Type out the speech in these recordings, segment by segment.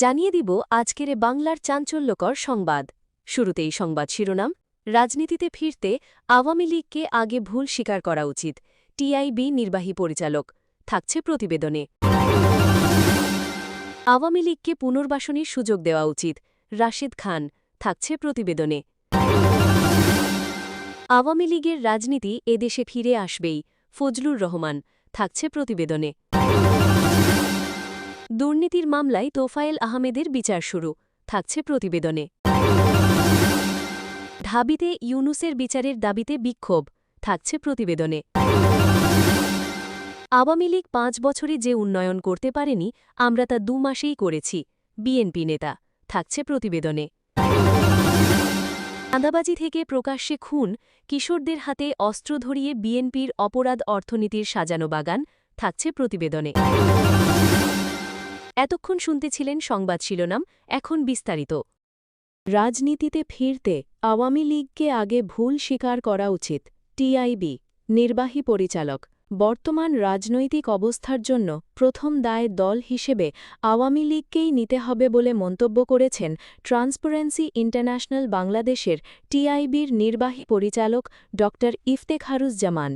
জানিয়ে দিব আজকের বাংলার চাঞ্চল্যকর সংবাদ। শুরুতেই সংবাদ শিরোনাম। রাজনীতিতে ফিরতে আওয়ামী লীগকে আগে ভুল স্বীকার করা উচিত, টিআইবি নির্বাহী পরিচালক। থাকছে প্রতিবেদনে। আওয়ামী লীগকে পুনর্বাসনের সুযোগ দেওয়া উচিত, রাশেদ খান। থাকছে প্রতিবেদনে। আওয়ামী লীগের রাজনীতি এদেশে ফিরে আসবেই, ফজলুর রহমান। থাকছে প্রতিবেদনে। দুর্নীতির মামলায় তোফায়েল আহমেদের বিচার শুরু। থাকছে প্রতিবেদনে। ঢাবিতে ইউনুসের বিচারের দাবিতে বিক্ষোভ। থাকছে প্রতিবেদনে। আওয়ামী লীগ ৫ বছরে যে উন্নয়ন করতে পারেনি, আমরা তা ২ মাসেই করেছি, বিএনপি নেতা। থাকছে প্রতিবেদনে। চাঁদাবাজি থেকে প্রকাশ্যে খুন, কিশোরদের হাতে অস্ত্র ধরিয়ে বিএনপির অপরাধ অর্থনীতির সাজানো বাগান। থাকছে প্রতিবেদনে। এতক্ষণ শুনতেছিলেন সংবাদ শিরোনাম, এখন বিস্তারিত। রাজনীতিতে ফিরতে আওয়ামী লীগকে আগে ভুল স্বীকার করা উচিত, টিআইবি নির্বাহী পরিচালক। বর্তমান রাজনৈতিক অবস্থার জন্য প্রথম দায় দল হিসেবে আওয়ামী লীগকেই নিতে হবে বলে মন্তব্য করেছেন ট্রান্সপারেন্সি ইন্টারন্যাশনাল বাংলাদেশের টিআইবির নির্বাহী পরিচালক ড ইফতেখারুজ্জামান।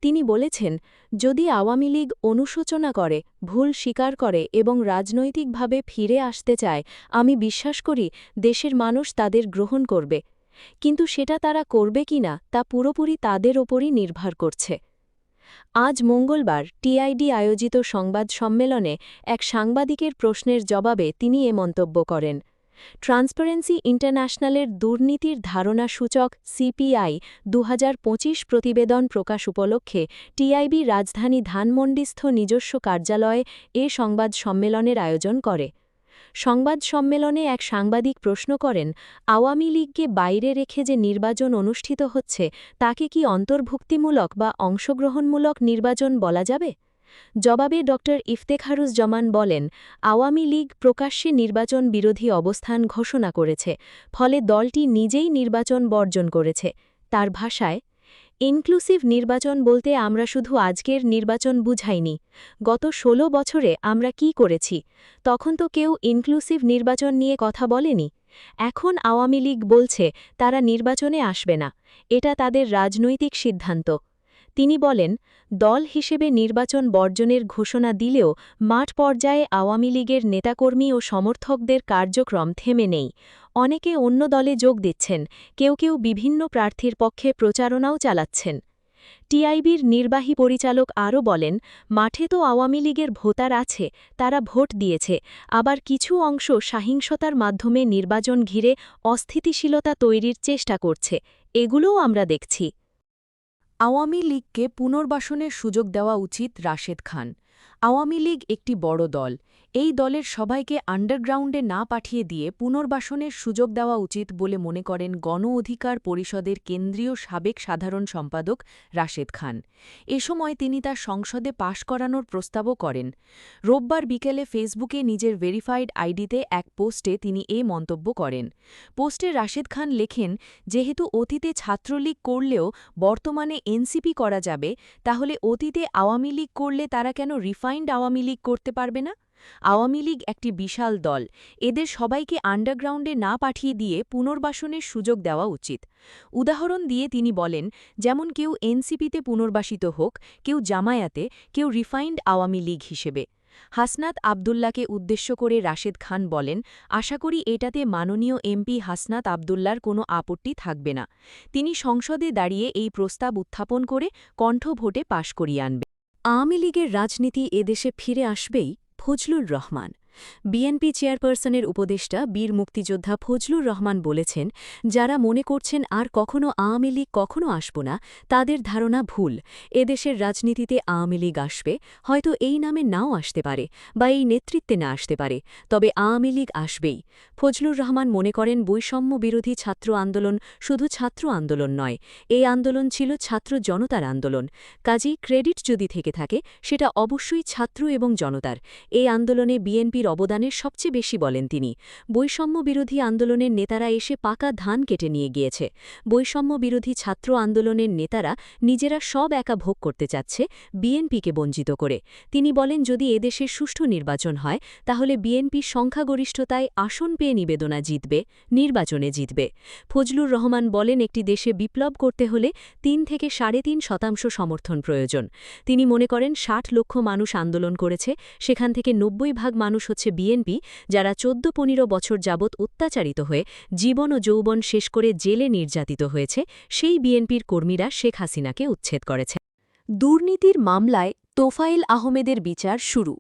তিনি বলেছেন, যদি আওয়ামী লীগ অনুশোচনা করে, ভুল স্বীকার করে এবং রাজনৈতিকভাবে ফিরে আসতে চায়, আমি বিশ্বাস করি দেশের মানুষ তাদের গ্রহণ করবে। কিন্তু সেটা তারা করবে কিনা তা পুরোপুরি তাদের ওপরই নির্ভর করছে। আজ মঙ্গলবার টিআইডি আয়োজিত সংবাদ সম্মেলনে এক সাংবাদিকের প্রশ্নের জবাবে তিনি এ মন্তব্য করেন। ট্রান্সপারেন্সি ইন্টারন্যাশনালের দুর্নীতির ধারণা সূচক সিপিআই ২০২৫ প্রতিবেদন প্রকাশ উপলক্ষে টিআইবি রাজধানী ধানমন্ডিস্থ নিজস্ব কার্যালয়ে এ সংবাদ সম্মেলনের আয়োজন করে। সংবাদ সম্মেলনে এক সাংবাদিক প্রশ্ন করেন, আওয়ামী লীগকে বাইরে রেখে যে নির্বাচন অনুষ্ঠিত হচ্ছে তাকে কি অন্তর্ভুক্তিমূলক বা অংশগ্রহণমূলক নির্বাচন বলা যাবে? জবাবে ড ইফতেখারুজ্জামান বলেন, আওয়ামী লীগ প্রকাশ্যে নির্বাচন বিরোধী অবস্থান ঘোষণা করেছে, ফলে দলটি নিজেই নির্বাচন বর্জন করেছে। তার ভাষায়, ইনক্লুসিভ নির্বাচন বলতে আমরা শুধু আজকের নির্বাচন বুঝাইনি। গত ১৬ বছরে আমরা কি করেছি? তখন তো কেউ ইনক্লুসিভ নির্বাচন নিয়ে কথা বলেনি। এখন আওয়ামী লীগ বলছে তারা নির্বাচনে আসবে না, এটা তাদের রাজনৈতিক সিদ্ধান্ত। তিনি বলেন, দল হিসেবে নির্বাচন বর্জনের ঘোষণা দিলেও মাঠ পর্যায়ে আওয়ামী লীগের নেতাকর্মী ও সমর্থকদের কার্যক্রম থেমে নেই। অনেকে অন্য দলে যোগ দিচ্ছেন, কেউ কেউ বিভিন্ন প্রার্থীর পক্ষে প্রচারণাও চালাচ্ছেন। টিআইবির নির্বাহী পরিচালক আরও বলেন, মাঠে তো আওয়ামী লীগের ভোটার আছে, তারা ভোট দিয়েছে, আবার কিছু অংশ সহিংসতার মাধ্যমে নির্বাচন ঘিরে অস্থিতিশীলতা তৈরির চেষ্টা করছে, এগুলোও আমরা দেখছি। আওয়ামী লীগকে পুনর্বাসনের সুযোগ দেওয়া উচিত, রাশেদ খান। আওয়ামী লীগ একটি বড় দল, এই দলের সবাইকে আন্ডারগ্রাউন্ডে না পাঠিয়ে দিয়ে পুনর্বাসনের সুযোগ দেওয়া উচিত বলে মনে করেন গণ অধিকার পরিষদের কেন্দ্রীয় সাবেক সাধারণ সম্পাদক রাশেদ খান। এ সময় তিনি তা সংসদে পাশ করানোর প্রস্তাবও করেন। রোববার বিকেলে ফেসবুকে নিজের ভেরিফাইড আইডিতে এক পোস্টে তিনি এ মন্তব্য করেন। পোস্টে রাশেদ খান লেখেন, যেহেতু অতীতে ছাত্রলীগ করলেও বর্তমানে এনসিপি করা যাবে, তাহলে অতীতে আওয়ামী লীগ করলে তারা কেন রিফাইন্ড আওয়ামী লীগ করতে পারবে না? আওয়ামী লীগ একটি বিশাল দল, এদের সবাইকে আন্ডারগ্রাউন্ডে না পাঠিয়ে দিয়ে পুনর্বাসনের সুযোগ দেওয়া উচিত। উদাহরণ দিয়ে তিনি বলেন, যেমন কেউ এনসিপিতে পুনর্বাসিত হোক, কেউ জামায়াতে, কেউ রিফাইন্ড আওয়ামী লীগ হিসেবে। হাসনাত আবদুল্লাকে উদ্দেশ্য করে রাশেদ খান বলেন, আশা করি এটাতে মাননীয় এমপি হাসনাত আবদুল্লার কোনো আপত্তি থাকবে না। তিনি সংসদে দাঁড়িয়ে এই প্রস্তাব উত্থাপন করে কণ্ঠভোটে পাশ করিয়ে আনবে। আওয়ামী লীগের রাজনীতি এদেশে ফিরে আসবেই, ফজলুর রহমান। বিএনপি চেয়ারপারসনের উপদেষ্টা বীর মুক্তিযোদ্ধা ফজলুর রহমান বলেছেন, যারা মনে করছেন আর কখনো আওয়ামী লীগ কখনো আসব না, তাদের ধারণা ভুল। এদেশের রাজনীতিতে আওয়ামী লীগ আসবে, হয়তো এই নামে নাও আসতে পারে বা এই নেতৃত্বে না আসতে পারে, তবে আওয়ামী লীগ আসবেই। ফজলুর রহমান মনে করেন, বৈষম্য বিরোধী ছাত্র আন্দোলন শুধু ছাত্র আন্দোলন নয়, এই আন্দোলন ছিল ছাত্র জনতার আন্দোলন। কাজেই ক্রেডিট যদি থেকে থাকে সেটা অবশ্যই ছাত্র এবং জনতার। এই আন্দোলনে বিএনপির রাজনীতির অবদানের সবচেয়ে বেশি বলেন তিনি। বৈষম্য বিরোধী আন্দোলনের নেতারা এসে পাকা ধান কেটে নিয়ে গিয়েছে। বৈষম্য বিরোধী ছাত্র আন্দোলনের নেতারা নিজেরা সব একা ভোগ করতে চাচ্ছে, বিএনপিকে বঞ্চিত করে। তিনি বলেন, যদি এদেশে সুষ্ঠু নির্বাচন হয় তাহলে বিএনপি সংখ্যাগরিষ্ঠতায় আসন পেয়ে নিবেদনা জিতবে, নির্বাচনে জিতবে। ফজলুর রহমান বলেন, একটি দেশে বিপ্লব করতে হলে ৩ থেকে ৩.৫% সমর্থন প্রয়োজন। তিনি মনে করেন ৬০ লক্ষ মানুষ আন্দোলন করেছে, সেখান থেকে ৯০% মানুষ হচ্ছে বিএনপি, যারা ১৪-১৫ বছর যাবৎ অত্যাচারিত হয়ে জীবন ও যৌবন শেষ করে জেলে নির্যাতিত হয়েছে। সেই বিএনপির কর্মীরা শেখ হাসিনাকে উচ্ছেদ করেছে। দুর্নীতির মামলায় তোফায়েল আহমেদের বিচার শুরু।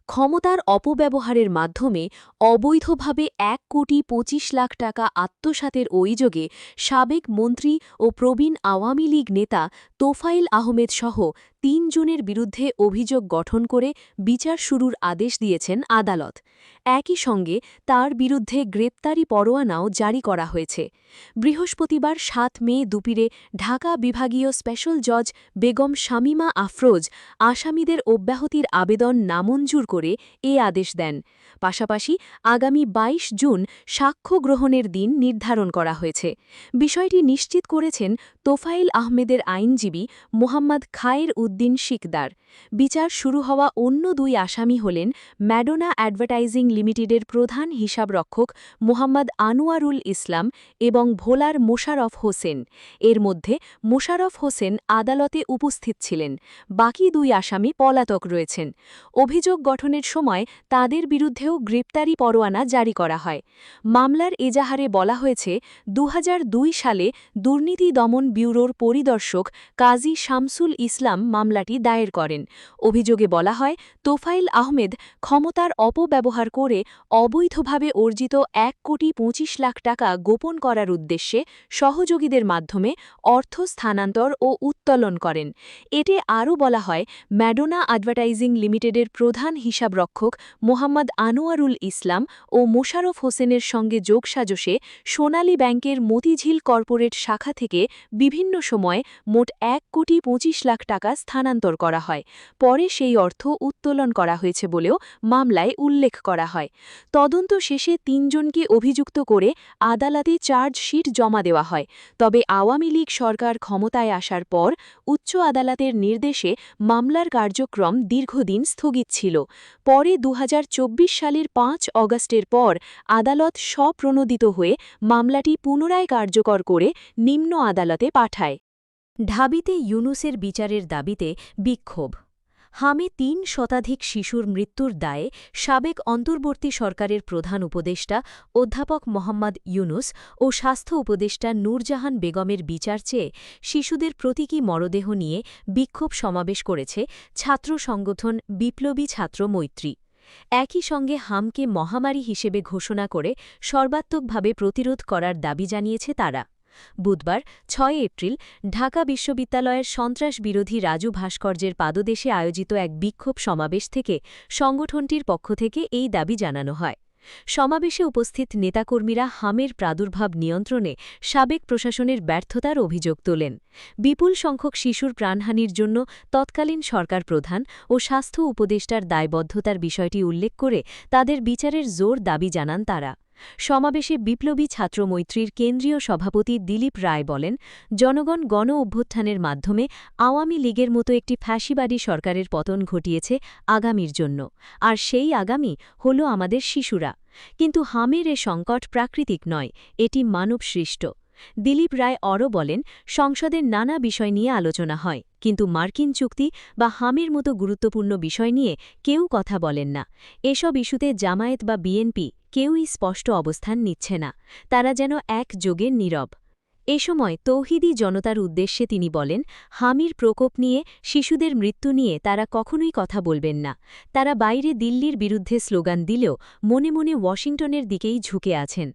ক্ষমতার অপব্যবহারের মাধ্যমে অবৈধভাবে ১,২৫,০০,০০০ টাকা আত্মসাতের অভিযোগে সাবেক মন্ত্রী ও প্রবীণ আওয়ামী লীগ নেতা তোফায়েল আহমেদ সহ ৩ জনের বিরুদ্ধে অভিযোগ গঠন করে বিচার শুরুর আদেশ দিয়েছেন আদালত। একই সঙ্গে তার বিরুদ্ধে গ্রেপ্তারি পরোয়ানাও জারি করা হয়েছে। বৃহস্পতিবার ৭ মে দুপুরে ঢাকা বিভাগীয় স্পেশাল জজ বেগম শামীমা আফরোজ আসামিদের অব্যাহতির আবেদন নামঞ্জুর করে এ আদেশ দেন। পাশাপাশি আগামী ২২ জুন সাক্ষ্য গ্রহণের দিন নির্ধারণ করা হয়েছে। বিষয়টি নিশ্চিত করেছেন তোফায়েল আহমেদের আইনজীবী মোহাম্মদ খায়ের উদ্দিন শিকদার। বিচার শুরু হওয়া অন্য ২ আসামি হলেন ম্যাডোনা অ্যাডভার্টাইজিং লিমিটেডের প্রধান হিসাবরক্ষক মোহাম্মদ আনোয়ারুল ইসলাম এবং ভোলার মোশাররফ হোসেন। এর মধ্যে মোশাররফ হোসেন আদালতে উপস্থিত ছিলেন। বাকি ২ আসামি পলাতক রয়েছেন। অভিযোগ গঠনের সময় তাদের বিরুদ্ধেও গ্রেপ্তারি পরোয়ানা জারি করা হয়। মামলার এজাহারে বলা হয়েছে, ২০০২ সালে দুর্নীতি দমন ব্যুরোর পরিদর্শক কাজী শামসুল ইসলাম মামলাটি দায়ের করেন। অভিযোগে বলা হয়, তোফায়েল আহমেদ ক্ষমতার অপব্যবহার করে অবৈধভাবে অর্জিত ১,২৫,০০,০০০ টাকা গোপন করার উদ্দেশ্যে সহযোগীদের মাধ্যমে অর্থ স্থানান্তর ও উত্তোলন করেন। এতে আরও বলা হয়, ম্যাডোনা অ্যাডভার্টাইজিং লিমিটেডের প্রধান হিসাবরক্ষক মোহাম্মদ আনোয়ারুল ইসলাম ও মোশাররফ হোসেনের সঙ্গে যোগসাজশে সোনালী ব্যাংকের মতিঝিল কর্পোরেট শাখা থেকে বিভিন্ন সময়ে মোট ১,২৫,০০,০০০ টাকা স্থানান্তর করা হয়। পরে সেই অর্থ উত্তোলন করা হয়েছে বলেও মামলায় উল্লেখ করা হয়। তদন্ত শেষে ৩ জনকে অভিযুক্ত করে আদালতে চার্জশিট জমা দেওয়া হয়। তবে আওয়ামী লীগ সরকার ক্ষমতায় আসার পর উচ্চ আদালতের নির্দেশে মামলার কার্যক্রম দীর্ঘদিন স্থগিত ছিল। পরে ২০২৪ সালের ৫ অগাস্টের পর আদালত স্বপ্রণোদিত হয়ে মামলাটি পুনরায় কার্যকর করে নিম্ন আদালতে পাঠায়। ঢাবিতে ইউনুসের বিচারের দাবিতে বিক্ষোভ। হামে ৩ শতাধিক শিশুর মৃত্যুর দায়ে সাবেক অন্তর্বর্তী সরকারের প্রধান উপদেষ্টা অধ্যাপক মোহাম্মদ ইউনুস ও স্বাস্থ্য উপদেষ্টা নূরজাহান বেগমের বিচার চেয়ে শিশুদের প্রতীকী মরদেহ নিয়ে বিক্ষোভ সমাবেশ করেছে ছাত্র সংগঠন বিপ্লবী ছাত্র মৈত্রী। একই সঙ্গে হামকে মহামারী হিসেবে ঘোষণা করে সর্বাত্মকভাবে প্রতিরোধ করার দাবি জানিয়েছে তারা। বুধবার ৬ এপ্রিল ঢাকা বিশ্ববিদ্যালয়ের সন্ত্রাসবিরোধী রাজু ভাস্কর্যের পাদদেশে আয়োজিত এক বিক্ষোভ সমাবেশ থেকে সংগঠনটির পক্ষ থেকে এই দাবি জানানো হয়। সমাবেশে উপস্থিত নেতাকর্মীরা হামের প্রাদুর্ভাব নিয়ন্ত্রণে সাবেক প্রশাসনের ব্যর্থতার অভিযোগ তোলেন। বিপুল সংখ্যক শিশুর প্রাণহানির জন্য তৎকালীন সরকার প্রধান ও স্বাস্থ্য উপদেষ্টার দায়বদ্ধতার বিষয়টি উল্লেখ করে তাদের বিচারের জোর দাবি জানান তারা। সমাবেশে বিপ্লবী ছাত্র মৈত্রীর কেন্দ্রীয় সভাপতি দিলীপ রায় বলেন, জনগণ গণ অভ্যুত্থানের মাধ্যমে আওয়ামী লীগের মতো একটি ফ্যাসিবাদী সরকারের পতন ঘটিয়েছে আগামীর জন্য, আর সেই আগামী হল আমাদের শিশুরা। কিন্তু হামের এ সংকট প্রাকৃতিক নয়, এটি মানবসৃষ্ট। দিলীপ রায় আরও বলেন, সংসদের নানা বিষয় নিয়ে আলোচনা হয়, কিন্তু মার্কিন চুক্তি বা হামের মতো গুরুত্বপূর্ণ বিষয় নিয়ে কেউ কথা বলেন না। এসব ইস্যুতে জামায়াত বা বিএনপি কেউই স্পষ্ট অবস্থান নিচ্ছে না, তারা যেন একযোগে নীরব। এ সময় তৌহিদি জনতার উদ্দেশ্যে তিনি বলেন, হামির প্রকোপ নিয়ে, শিশুদের মৃত্যু নিয়ে তারা কখনোই কথা বলবেন না। তারা বাইরে দিল্লির বিরুদ্ধে স্লোগান দিলেও মনে মনে ওয়াশিংটনের দিকেই ঝুঁকে আছেন।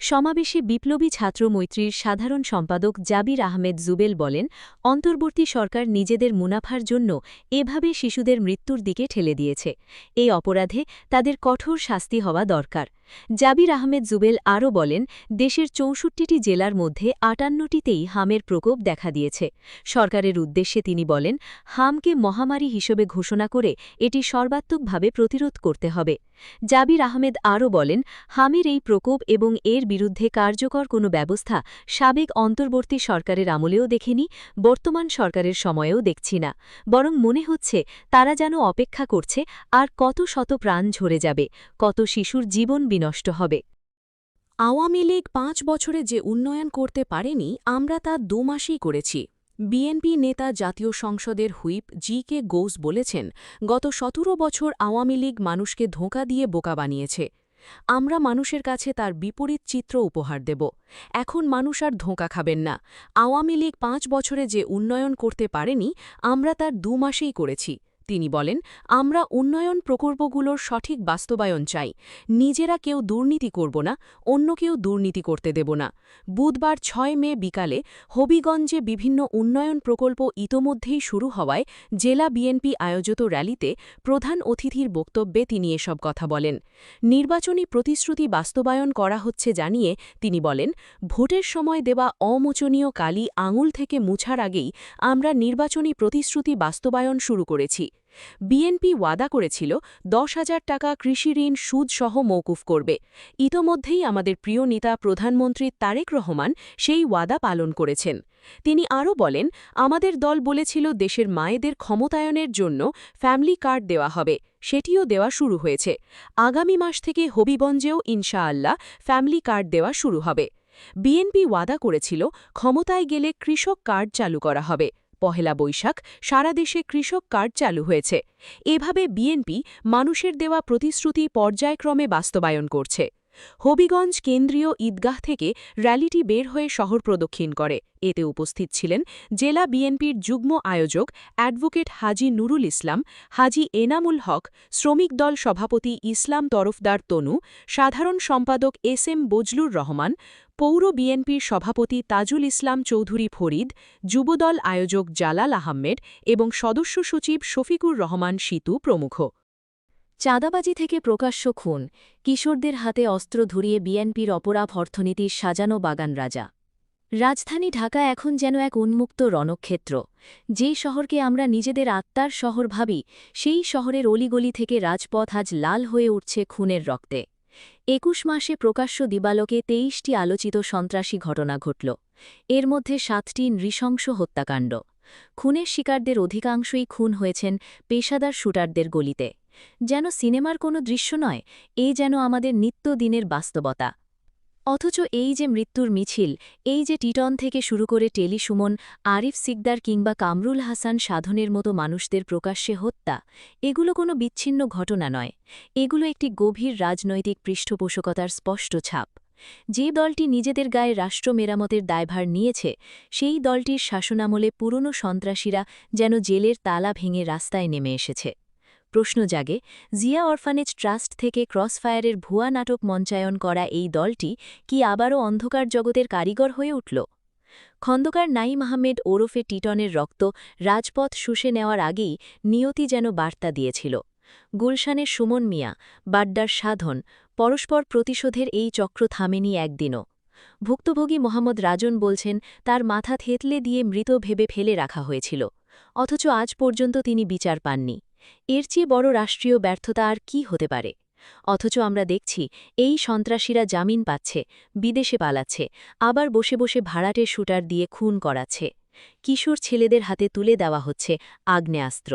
সমাবেশে বিপ্লবী ছাত্র মৈত্রীর সাধারণ সম্পাদক জাবির আহমেদ জুবেল বলেন, অন্তর্বর্তী সরকার নিজেদের মুনাফার জন্য এভাবে শিশুদের মৃত্যুর দিকে ঠেলে দিয়েছে। এই অপরাধে তাদের কঠোর শাস্তি হওয়া দরকার। জাবির আহমেদ জুবেল আরও বলেন, দেশের ৬৪টি জেলার মধ্যে ৫৮টিতেই হামের প্রকোপ দেখা দিয়েছে। সরকারের উদ্দেশ্যে তিনি বলেন, হামকে মহামারী হিসেবে ঘোষণা করে এটি সর্বাত্মকভাবে প্রতিরোধ করতে হবে। জাবির আহমেদ আরও বলেন, হামের এই প্রকোপ এবং এর বিরুদ্ধে কার্যকর কোনো ব্যবস্থা সাবেক অন্তর্বর্তী সরকারের আমলেও দেখেনি, বর্তমান সরকারের সময়েও দেখছি না। বরং মনে হচ্ছে তারা যেন অপেক্ষা করছে আর কত শত প্রাণ ঝরে যাবে, কত শিশুর জীবন বিনষ্ট হবে। আওয়ামী লীগ ৫ বছরে যে উন্নয়ন করতে পারেনি, আমরা তা ২ মাসেই করেছি। বিএনপি নেতা জাতীয় সংসদের হুইপ জি.কে. ঘোষ বলেছেন, গত ১৭ বছর আওয়ামী লীগ মানুষকে ধোঁকা দিয়ে বোকা বানিয়েছে। আমরা মানুষের কাছে তার বিপরীত চিত্র উপহার দেব। এখন মানুষ আর ধোঁকা খাবেন না। আওয়ামী লীগ ৫ বছরে যে উন্নয়ন করতে পারেনি, আমরা তার ২ মাসেই করেছি। তিনি বলেন, আমরা উন্নয়ন প্রকল্পগুলোর সঠিক বাস্তবায়ন চাই। নিজেরা কেউ দুর্নীতি করব না, অন্য কেউ দুর্নীতি করতে দেব না। বুধবার ৬ মে বিকালে হবিগঞ্জে বিভিন্ন উন্নয়ন প্রকল্প ইতোমধ্যেই শুরু হওয়ায় জেলা বিএনপি আয়োজিত র্যালিতে প্রধান অতিথির বক্তব্যে তিনি এসব কথা বলেন। নির্বাচনী প্রতিশ্রুতি বাস্তবায়ন করা হচ্ছে জানিয়ে তিনি বলেন, ভোটের সময় দেওয়া অমোচনীয় কালি আঙুল থেকে মুছার আগেই আমরা নির্বাচনী প্রতিশ্রুতি বাস্তবায়ন শুরু করেছি। বিএনপি ওয়াদা করেছিল ১০,০০০ টাকা কৃষি ঋণ সুদসহ মওকুফ করবে। ইতোমধ্যেই আমাদের প্রিয় নেতা প্রধানমন্ত্রী তারেক রহমান সেই ওয়াদা পালন করেছেন। তিনি আরও বলেন, আমাদের দল বলেছিল দেশের মায়েদের ক্ষমতায়নের জন্য ফ্যামিলি কার্ড দেওয়া হবে, সেটিও দেওয়া শুরু হয়েছে। আগামী মাস থেকে হবিগঞ্জেও ইনশাআল্লাহ ফ্যামিলি কার্ড দেওয়া শুরু হবে। বিএনপি ওয়াদা করেছিল ক্ষমতায় গেলে কৃষক কার্ড চালু করা হবে। পহেলা বৈশাখ সারা দেশে কৃষক কার্ড চালু হয়েছে। এভাবে বিএনপি মানুষের দেওয়া প্রতিশ্রুতি পর্যায়ক্রমে বাস্তবায়ন করছে। হবিগঞ্জ কেন্দ্রীয় ঈদগাহ থেকে র্যালিটি বের হয়ে শহর প্রদক্ষিণ করে। এতে উপস্থিত ছিলেন জেলা বিএনপির যুগ্ম আয়োজক অ্যাডভোকেট হাজি নুরুল ইসলাম, হাজি এনামুল হক, শ্রমিক দল সভাপতি ইসলাম তরফদার তনু, সাধারণ সম্পাদক এস.এম. বজলুর রহমান, পৌর বিএনপির সভাপতি তাজুল ইসলাম চৌধুরী ফরিদ, যুবদল আয়োজক জালাল আহমেদ এবং সদস্য সচিব শফিকুর রহমান সীতু প্রমুখ। চাঁদাবাজি থেকে প্রকাশ্য খুন, কিশোরদের হাতে অস্ত্র ধরিয়ে বিএনপির অপরাধ অর্থনীতির সাজানো বাগান রাজা। রাজধানী ঢাকা এখন যেন এক উন্মুক্ত রণক্ষেত্র। যে শহরকে আমরা নিজেদের আত্মার শহর ভাবি, সেই শহরের অলিগলি থেকে রাজপথ আজ লাল হয়ে উঠছে খুনের রক্তে। ২১ মাসে প্রকাশ্য দিবালোকে ২৩টি আলোচিত সন্ত্রাসী ঘটনা ঘটল। এর মধ্যে ৭টি নৃশংস হত্যাকাণ্ড। খুনের শিকারদের অধিকাংশই খুন হয়েছেন পেশাদার শুটারদের গলিতে। যেন সিনেমার কোনো দৃশ্য নয়, যেন আমাদের নিত্যদিনের বাস্তবতা। অথচ এই যে মৃত্যুর মিছিল, এই যে টিটন থেকে শুরু করে টেলি সুমন, আরিফ সিকদার কিংবা কামরুল হাসান সাধনের মতো মানুষদের প্রকাশ্যে হত্যা, এগুলো কোনো বিচ্ছিন্ন ঘটনা নয়। এগুলো একটি গভীর রাজনৈতিক পৃষ্ঠপোষকতার স্পষ্ট ছাপ। যে দলটি নিজেদের গায়ে রাষ্ট্র মেরামতের দায়ভার নিয়েছে, সেই দলটির শাসনামলে পুরনো সন্ত্রাসীরা যেন জেলের তালা ভেঙে রাস্তায় নেমে এসেছে। প্রশ্ন জাগে, জিয়া অরফানেজ ট্রাস্ট থেকে ক্রসফায়ারের ভুয়া নাটক মঞ্চায়ন করা এই দলটি কি আবারও অন্ধকার জগতের কারিগর হয়ে উঠল? খন্দকার নাঈম আহমেদ ওরফে টিটনের রক্ত রাজপথ শুষে নেওয়ার আগেই নিয়তি যেন বার্তা দিয়েছিল। গুলশানের সুমন মিয়া, বাড্ডার সাধন, পরস্পর প্রতিশোধের এই চক্র থামেনি একদিনও। ভুক্তভোগী মোহাম্মদ রাজন বলছেন, তার মাথা থেতলে দিয়ে মৃত ভেবে ফেলে রাখা হয়েছিল। অথচ আজ পর্যন্ত তিনি বিচার পাননি। এর চেয়ে বড় রাষ্ট্রীয় ব্যর্থতা আর কি হতে পারে? অথচ আমরা দেখছি এই সন্ত্রাসীরা জামিন পাচ্ছে, বিদেশে পালাচ্ছে, আবার বসে বসে ভাড়াটে শুটার দিয়ে খুন করাচ্ছে। কিশোর ছেলেদের হাতে তুলে দেওয়া হচ্ছে আগ্নেয়াস্ত্র।